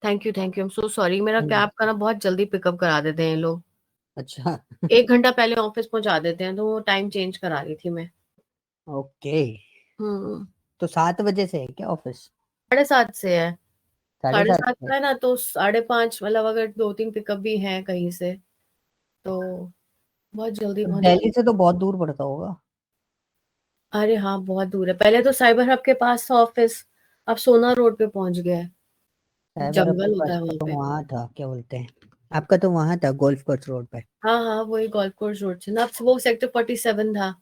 Thank you, thank you. I am so sorry, मेरा कैब का ना बहुत जल्दी पिकअप करा देते हैं ये लोग। अच्छा 1 घंटा पहले ऑफिस पहुंचा देते हैं, तो वो टाइम चेंज करा रही थी मैं। ओके, हम्म। तो 7 बजे से है क्या ऑफिस? 7:30 से है। साढ़े साढ़े सात सात से का है ना, तो 5:30, मतलब अगर 2-3 पिकअप भी हैं कहीं से तो बहुत जल्दी तो पहुंचा। दिल्ली से तो बहुत दूर पड़ता होगा। अरे हाँ, बहुत दूर है। पहले तो साइबर हब के पास था ऑफिस, अब सोना रोड पे पहुंच गया है। साइबर आपके जंगल होता पास है वहां तो पे। वहाँ था, क्या बोलते हैं, आपका तो वहाँ था गोल्फ कोर्स रोड पे। हाँ हाँ, वही गोल्फ कोर्स रोड से ना। अब वो सेक्टर 47 था,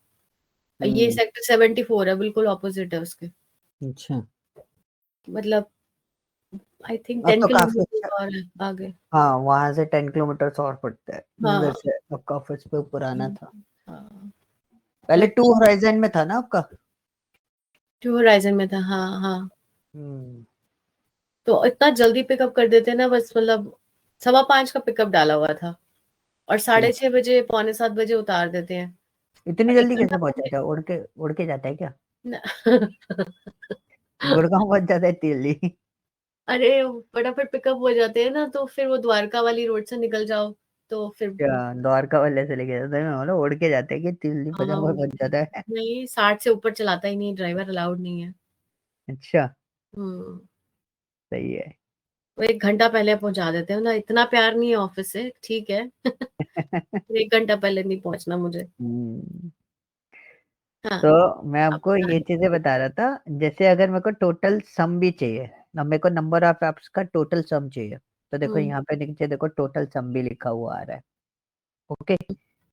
ये हम्म, सेक्टर 74 है, बिल्कुल ऑपोजिट है उसके। अच्छा। मतलब आई थिंक अब 10 तो काफी अच्छा। किलोमीटर और है आगे। हाँ, वहां से 10 किलोमीटर और पड़ता है। हाँ। इधर से आपका ऑफिस पे पुराना था। हाँ। पहले तो टू होराइजन में था ना आपका? टू होराइजन में था, हाँ हाँ। हम्म, तो इतना जल्दी पिकअप कर देते हैं ना, बस मतलब 5:15 का पिकअप डाला हुआ था, और अच्छा। 6:30 बजे, 6:45 बजे उतार देते हैं। इतनी और एक जल्दी घंटा कैसे पहले पहुंचाता है? उड़ के जाता है क्या? न- गुड़गांव बहुत ज्यादा है दिल्ली। अरे फटाफट पिकअप हो जाते हैं ना, तो फिर वो द्वारका वाली रोड से निकल जाओ तो फिर क्या द्वारका वाले से लेके जाते हैं, मैं बोला उड़ के जाते हैं कि दिल्ली हाँ पचास बहुत ज्यादा है। नहीं, 60 से ऊपर चलाता ही नहीं, ड्राइवर अलाउड नहीं है। अच्छा हम्म। सही है। वो 1 घंटा पहले पहुंचा देते हैं ना, इतना प्यार नहीं है ऑफिस से, ठीक है। 1 घंटा पहले नहीं पहुंचना मुझे। हम्म, हाँ। तो मैं अब आपको ये चीजें बता रहा था। जैसे अगर मेरे को टोटल सम भी चाहिए ना, मेरे को नंबर ऑफ एप्स का टोटल सम चाहिए, तो देखो हम्म यहाँ पे नीचे देखो टोटल सम भी लिखा हुआ आ रहा है। ओके,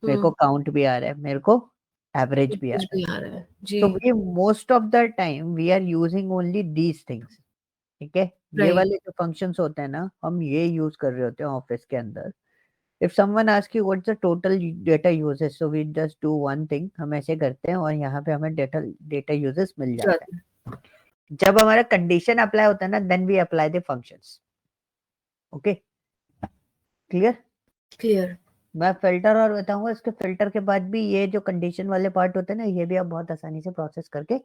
मेरे को हम्म काउंट भी आ रहा है, मेरे को एवरेज भी आ कुछ रहा है। भी आ रहा है जी। तो ये most of the time we are using only these things. ठीक है, ये राइट। वाले जो फंक्शंस होते हैं ना, हम ये यूज कर रहे होते हैं ऑफिस के अंदर। If someone ask you what's the total data usages, so we just do one thing, हम ऐसे करते हैं और यहाँ पे हमें डेटा डेटा यूजेस मिल जाते हैं। जब हमारा कंडीशन अप्लाई होता है ना, then we apply the functions. Okay clear. Clear. मैं फिल्टर और बताऊंगा, इसके फिल्टर के बाद भी ये जो कंडीशन वाले पार्ट होते हैं ना, ये भी आप बहुत आसानी से प्रोसेस करके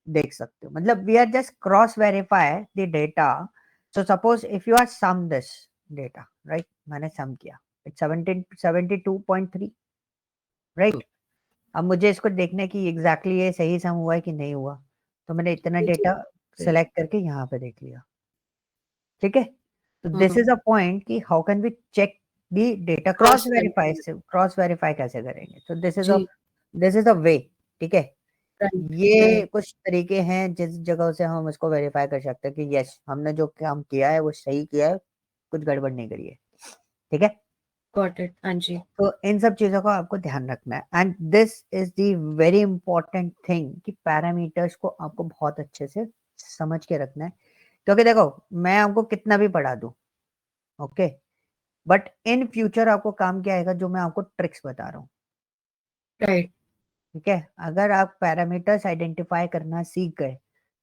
देख सकते हो। मतलब we are just cross verify the data. So suppose if you are sum this data, right, मैंने सम किया, इट्स 72.3, राइट। अब मुझे इसको देखने की एग्जैक्टली ये सही सम हुआ है कि नहीं हुआ, तो मैंने इतना डेटा सेलेक्ट करके यहाँ पे देख लिया। ठीक है, तो दिस इज अ पॉइंट कि how can we check the data, cross cross verify से क्रॉस वेरीफाई कैसे करेंगे, तो जी। दिस इज अ वे। ठीक है, राइट ये राइट। कुछ तरीके हैं जिस जगह से हम इसको वेरीफाई कर सकते हैं कि यस हमने जो काम किया है वो सही किया है, कुछ गड़बड़ नहीं करी है। ठीक है, गॉट इट। हाँ जी। तो इन सब चीजों का आपको ध्यान रखना है, and this is the very important thing कि पैरामीटर्स को आपको बहुत अच्छे से समझ के रखना है। क्योंकि देखो, मैं आपको कितना भी पढ़ा दूं, ओके, बट इन फ्यूचर आपको काम क्या आएगा, जो मैं आपको ट्रिक्स बता रहा हूँ। राइट। ठीक है, अगर आप पैरामीटर्स आइडेंटिफाई करना सीख गए,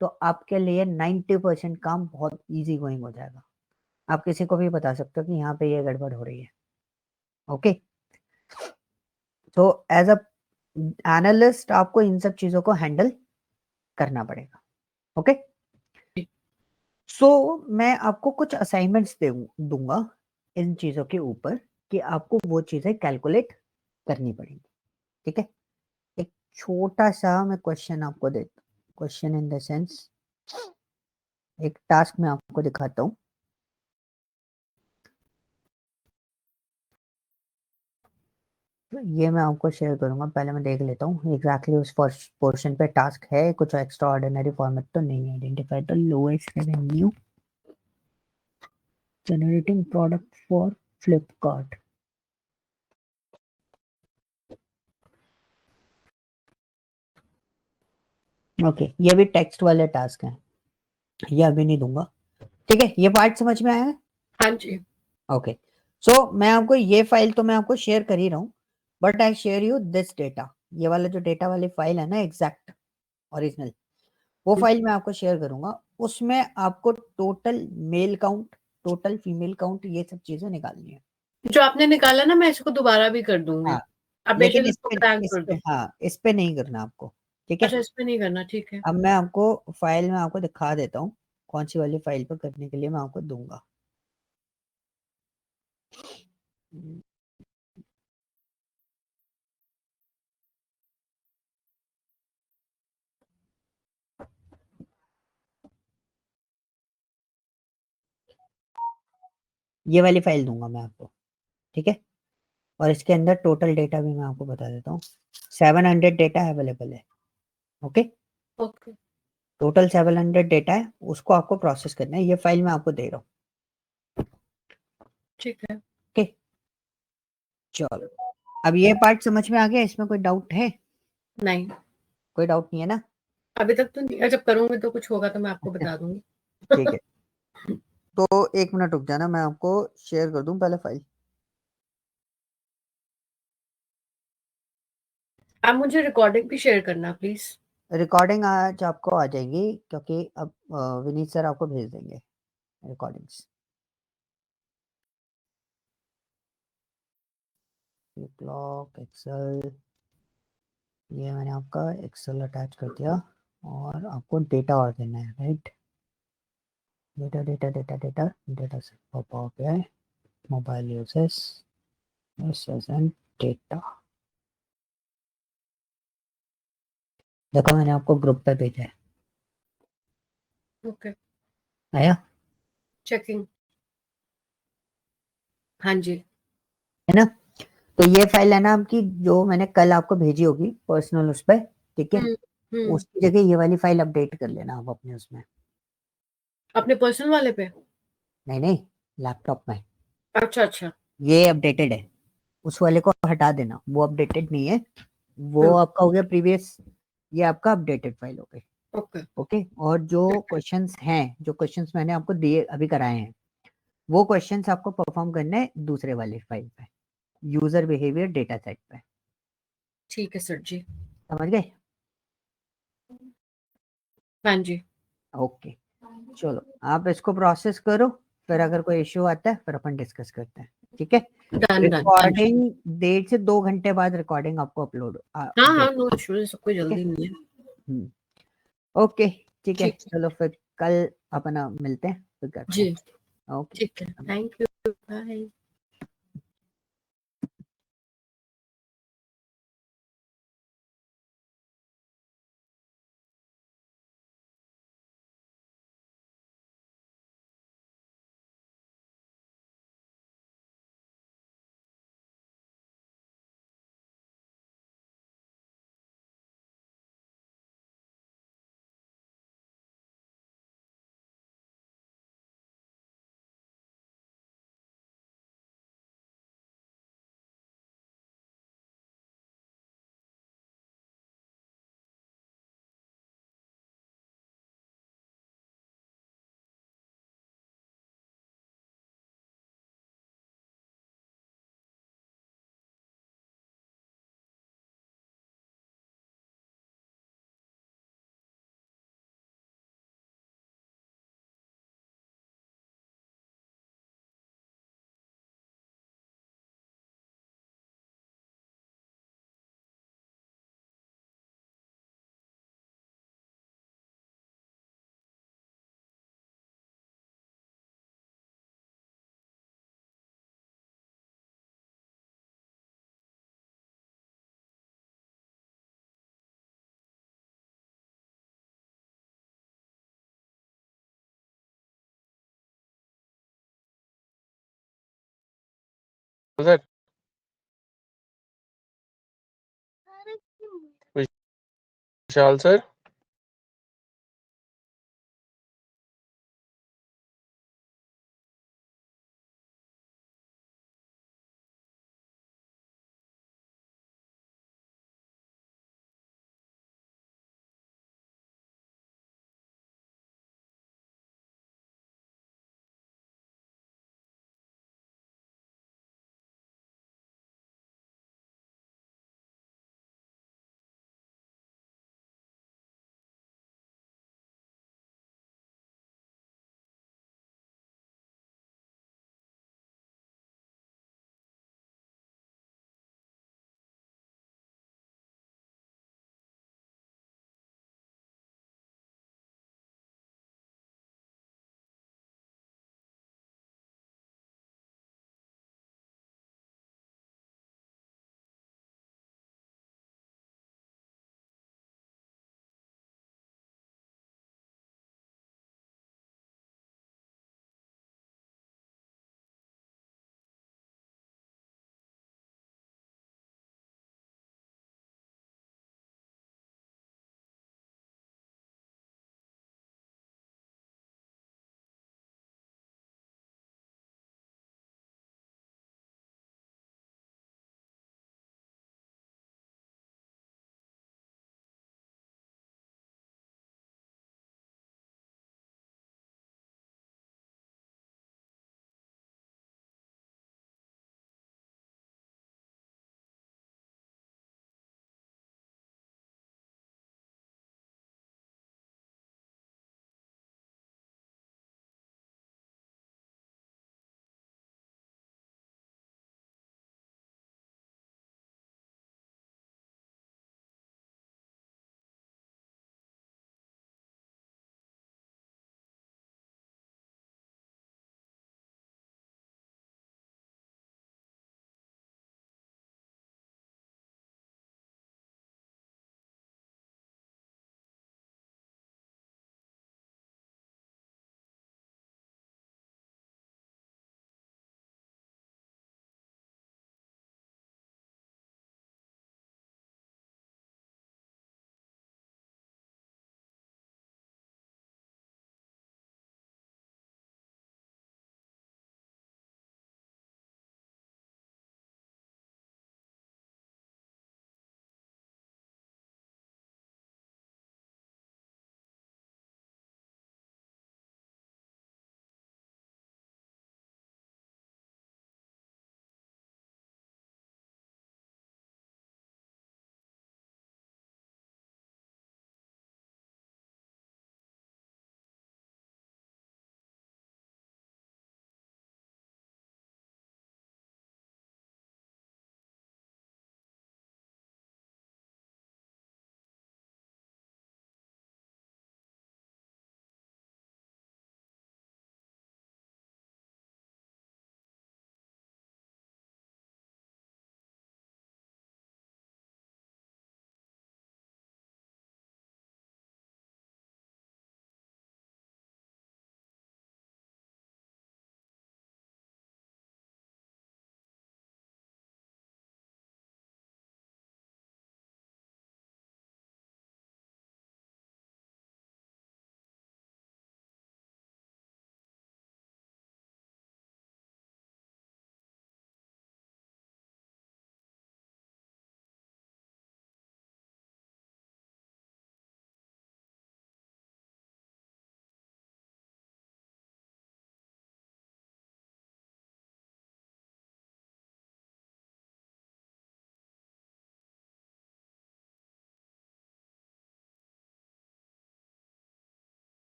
तो आपके लिए 90% काम बहुत इजी गोइंग हो जाएगा। आप किसी को भी बता सकते हो कि यहाँ पे ये गड़बड़ हो रही है। ओके, तो एज अ एनालिस्ट आपको इन सब चीजों को हैंडल करना पड़ेगा। ओके, सो मैं आपको कुछ असाइनमेंट्स दूंगा इन चीजों के ऊपर, कि आपको वो चीजें कैलकुलेट करनी पड़ेंगी। ठीक है, एक छोटा सा मैं क्वेश्चन आपको देता हूँ, क्वेश्चन इन द सेंस एक टास्क मैं आपको दिखाता हूँ। तो ये मैं आपको शेयर करूंगा, पहले मैं देख लेता हूँ एग्जैक्टली उस पोर्शन पे टास्क है, कुछ एक्स्ट्रा ऑर्डिनरी फॉर्मेट तो नहीं है। Identify the lowest revenue generating product for Flipkart. Okay, ये भी टेक्स्ट वाले टास्क हैं, ये अभी नहीं दूंगा। ठीक है, ये पार्ट समझ में आया है। हाँ जी। ओके, सो मैं आपको ये फाइल तो मैं आपको शेयर कर ही रहा हूँ, but I share you this data. ये वाला जो डेटा वाली फाइल है ना, एग्जैक्ट ओरिजिनल, वो फाइल मैं आपको शेयर करूंगा। उसमें आपको total male count, total female count, ये सब चीजें निकालनी है। जो आपने निकाला ना, मैं इसको दोबारा भी कर दूंगी। हाँ, आप लेकिन बेशक इसको क्रैंक कर दो। इस पे नहीं करना आपको। ठीक है, अच्छा, इस पे नहीं करना, ठीक है। अब मैं आपको फाइल में आपको दिखा देता हूँ कौन सी वाली फाइल पर करने के लिए मैं आपको दूंगा। ये वाली फाइल दूंगा मैं आपको। ठीक है, और इसके अंदर टोटल डेटा भी मैं आपको बता देता हूँ। 700 डेटा अवेलेबल है। Okay, okay. टोटल 700 डेटा है, उसको आपको प्रोसेस करना है। ये फाइल मैं आपको दे रहा हूँ। ठीक है। ओके, चलो, अब ये पार्ट समझ में आ गया, इसमें कोई डाउट है? नहीं, कोई डाउट नहीं है ना? अभी तक तो नहीं, जब करूंगी तो कुछ होगा तो मैं आपको बता दूंगी। ठीक है, तो 1 मिनट रुक जाना, मैं आपको शेयर कर दूं पहले फाइल। आप मुझे रिकॉर्डिंग भी शेयर करना प्लीज। रिकॉर्डिंग आज आपको आ जाएगी, क्योंकि अब विनीत सर आपको भेज देंगे रिकॉर्डिंग्स। ब्लॉक एक्सेल, ये मैंने आपका एक्सेल अटैच कर दिया। और आपको डेटा और देना है, right? Data data data data data से पॉप हो गया है, मोबाइल यूजेस एंड डेटा। देखो मैंने आपको ग्रुप पे भेजा है, ओके, आया? चेकिंग। हाँ जी। है ना? तो ये फाइल है ना आपकी, जो मैंने कल आपको भेजी होगी पर्सनल उस पे, ठीक है? उसकी जगह ये वाली फाइल अपडेट कर लेना आप अपने उसमें। अपने पर्सनल वाले पे? नहीं नहीं, लैपटॉप में। अच्छा अच्छा। ये अपडेटेड है, उस वाले को हटा देना, वो अपडेटेड नहीं है, वो आपका हो गया प्रीवियस, ये आपका अपडेटेड फाइल हो गई। ओके ओके, और जो क्वेश्चंस हैं, जो क्वेश्चंस मैंने आपको दिए अभी कराए हैं, वो क्वेश्चंस आपको परफॉर्म करना है दूसरे वाले फाइल पे, यूजर बिहेवियर डेटा सेट पे। ठीक है सर जी। समझ गए? हाँ जी। ओके, चलो आप इसको प्रोसेस करो, फिर अगर कोई इश्यू आता है फिर अपन डिस्कस करते हैं, ठीक है? Done done. रिकॉर्डिंग 1.5 से 2 घंटे बाद रिकॉर्डिंग आपको अपलोड हाँ हाँ, नो इश्यू, सबको जल्दी नहीं है। ओके, ठीक है, ठीक है चलो फिर कल अपना मिलते हैं, फिर करते जी, हैं। ओके, ठीक है, thank you, bye. Sir Vishal sir